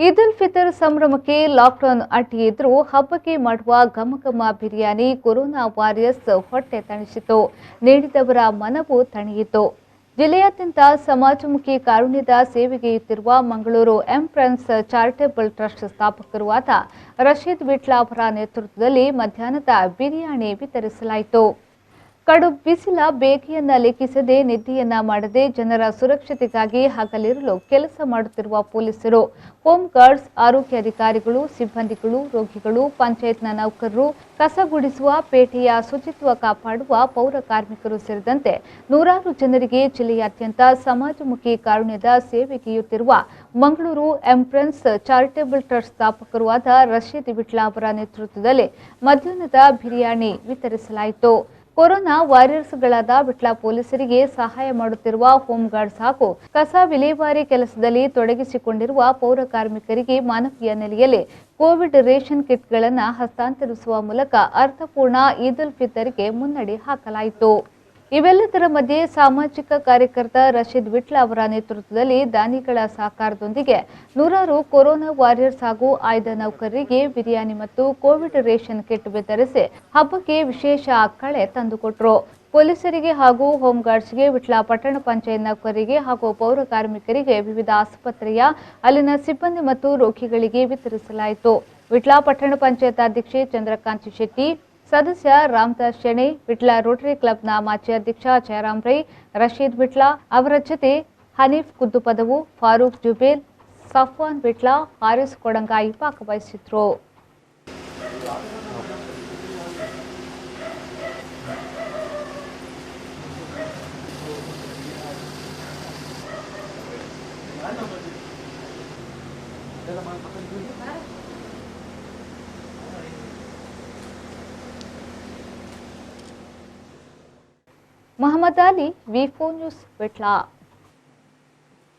Eid ul Fitr ಸಂಭ್ರಮಕ್ಕೆ lockdown ಅಡ್ಡಿ ಇದ್ರೂ ಹಬ್ಬಕ್ಕೆ ಮಾಡುವ ಘಮ ಬಿರಿಯಾನಿ ಕೊರೋನಾ ವಾರಿಯರ್ಸ್ ಹೊಟ್ಟೆ ತಣಿಸಿತು. ನೀಡಿದವರ ಮನವು ತಣಿಯಿತು. ಜಿಲ್ಲೆಯಾದ್ಯಂತ ಸಮಾಜಮುಖಿ ಕಾರುಣ್ಯದ ಸೇವೆಗೈಯುತ್ತಿರುವ ಮಂಗಳೂರು ಎಂಪ್ರೆನ್ಸ್ ಚಾರಿಟೇಬಲ್ ಟ್ರಸ್ಟ್ ಸ್ಥಾಪಕರೂ ಆದ ರಶೀದ್ ವಿಟ್ಲ ಅವರ ನೇತೃತ್ವದಲ್ಲಿ ಮಧ್ಯಾಹ್ನದ ಬಿರಿಯಾನಿ ವಿತರಿಸಲಾಯಿತು. ಕಡು ಬಿಸಿಲ ಬೇಗೆಯನ್ನ ಲೆಕ್ಕಿಸದೆ ನಿದ್ದೆಯನ್ನ ಮಾಡದೆ ಜನರ ಸುರಕ್ಷತೆಗಾಗಿ ಹಗಲಿರುಳು ಕೆಲಸ ಮಾಡುತ್ತಿರುವ ಪೊಲೀಸರು, ಹೋಮ್ ಗಾರ್ಡ್ಸ್, ಆರೋಗ್ಯ ಅಧಿಕಾರಿಗಳು, ಸಿಬ್ಬಂದಿಗಳು, ರೋಗಿಗಳು, ಪಂಚಾಯತ್ನ ನೌಕರರು, ಕಸ ಗುಡಿಸುವ, ಪೇಟೆಯ ಶುಚಿತ್ವ ಕಾಪಾಡುವ ಪೌರ ಕಾರ್ಮಿಕರು ಸೇರಿದಂತೆ ನೂರಾರು ಜನರಿಗೆ ಜಿಲ್ಲೆಯಾದ್ಯಂತ ಸಮಾಜಮುಖಿ ಕಾರುಣ್ಯದ ಸೇವೆಗೈಯುತ್ತಿರುವ ಮಂಗಳೂರು ಎಂಪ್ರೆನ್ಸ್ ಚಾರಿಟೇಬಲ್ ಟ್ರಸ್ಟ್ ಸ್ಥಾಪಕರೂ ಆದ ರಶೀದ್ ವಿಟ್ಲ ಅವರ ನೇತೃತ್ವದಲ್ಲಿ ಮಧ್ಯಾಹ್ನದ ಬಿರಿಯಾನಿ ವಿತರಿಸಲಾಯಿತು. ಕೊರೋನಾ ವಾರಿಯರ್ಸ್ಗಳಾದ ವಿಟ್ಲ ಪೊಲೀಸರಿಗೆ ಸಹಾಯ ಮಾಡುತ್ತಿರುವ ಹೋಮ್ ಗಾರ್ಡ್ಸ್ ಹಾಗೂ ಕಸ ವಿಲೇವಾರಿ ಕೆಲಸದಲ್ಲಿ ತೊಡಗಿಸಿಕೊಂಡಿರುವ ಪೌರ ಕಾರ್ಮಿಕರಿಗೆ ಮಾನವೀಯ ನೆಲೆಯಲ್ಲಿ ಕೋವಿಡ್ ರೇಷನ್ ಕಿಟ್ಗಳನ್ನು ಹಸ್ತಾಂತರಿಸುವ ಮೂಲಕ ಅರ್ಥಪೂರ್ಣ ಈದ್ ಉಲ್ ಫಿತರ್ಗೆ ಮುನ್ನಡೆ ಹಾಕಲಾಯಿತು. ಇವೆಲ್ಲದರ ಮಧ್ಯೆ ಸಾಮಾಜಿಕ ಕಾರ್ಯಕರ್ತ ರಶೀದ್ ವಿಟ್ಲ ಅವರ ನೇತೃತ್ವದಲ್ಲಿ ದಾನಿಗಳ ಸಹಕಾರದೊಂದಿಗೆ ನೂರಾರು ಕೊರೋನಾ ವಾರಿಯರ್ಸ್ ಹಾಗೂ ಆಯ್ದ ನೌಕರರಿಗೆ ಬಿರಿಯಾನಿ ಮತ್ತು ಕೋವಿಡ್ ರೇಷನ್ ಕಿಟ್ ವಿತರಿಸಿ ಹಬ್ಬಕ್ಕೆ ವಿಶೇಷ ಕಳೆ ತಂದುಕೊಟ್ಟರು. ಪೊಲೀಸರಿಗೆ ಹಾಗೂ ಹೋಮ್ ಗಾರ್ಡ್ಸ್ಗೆ, ವಿಟ್ಲ ಪಟ್ಟಣ ಪಂಚಾಯತ್ ನೌಕರರಿಗೆ ಹಾಗೂ ಪೌರ ಕಾರ್ಮಿಕರಿಗೆ, ವಿವಿಧ ಆಸ್ಪತ್ರೆಯ ಅಲ್ಲಿನ ಸಿಬ್ಬಂದಿ ಮತ್ತು ರೋಗಿಗಳಿಗೆ ವಿತರಿಸಲಾಯಿತು. ವಿಟ್ಲ ಪಟ್ಟಣ ಪಂಚಾಯತ್ ಅಧ್ಯಕ್ಷೆ ಚಂದ್ರಕಾಂತಿ ಶೆಟ್ಟಿ, ಸದಸ್ಯ ರಾಮದಾಸ್ ಶೆಣೆ, ವಿಟ್ಲ ರೋಟರಿ ಕ್ಲಬ್ನ ಮಾಜಿ ಅಧ್ಯಕ್ಷ ಜಯರಾಮ್ ರೈ, ರಶೀದ್ ವಿಟ್ಲ ಅವರ ಜೊತೆ ಹನೀಫ್ ಕುದ್ದುಪದವು, ಫಾರೂಕ್ ಜುಬೇಲ್, ಸಫ್ವಾನ್ ವಿಟ್ಲ, ಹಾರಿಸ್ ಕೊಡಂಗಾಯಿ ಭಾಗವಹಿಸಿದ್ರು. ಮೊಹಮ್ಮದ್ ಅಲಿ, ವಿ4 ನ್ಯೂಸ್, ವಿಟ್ಲ.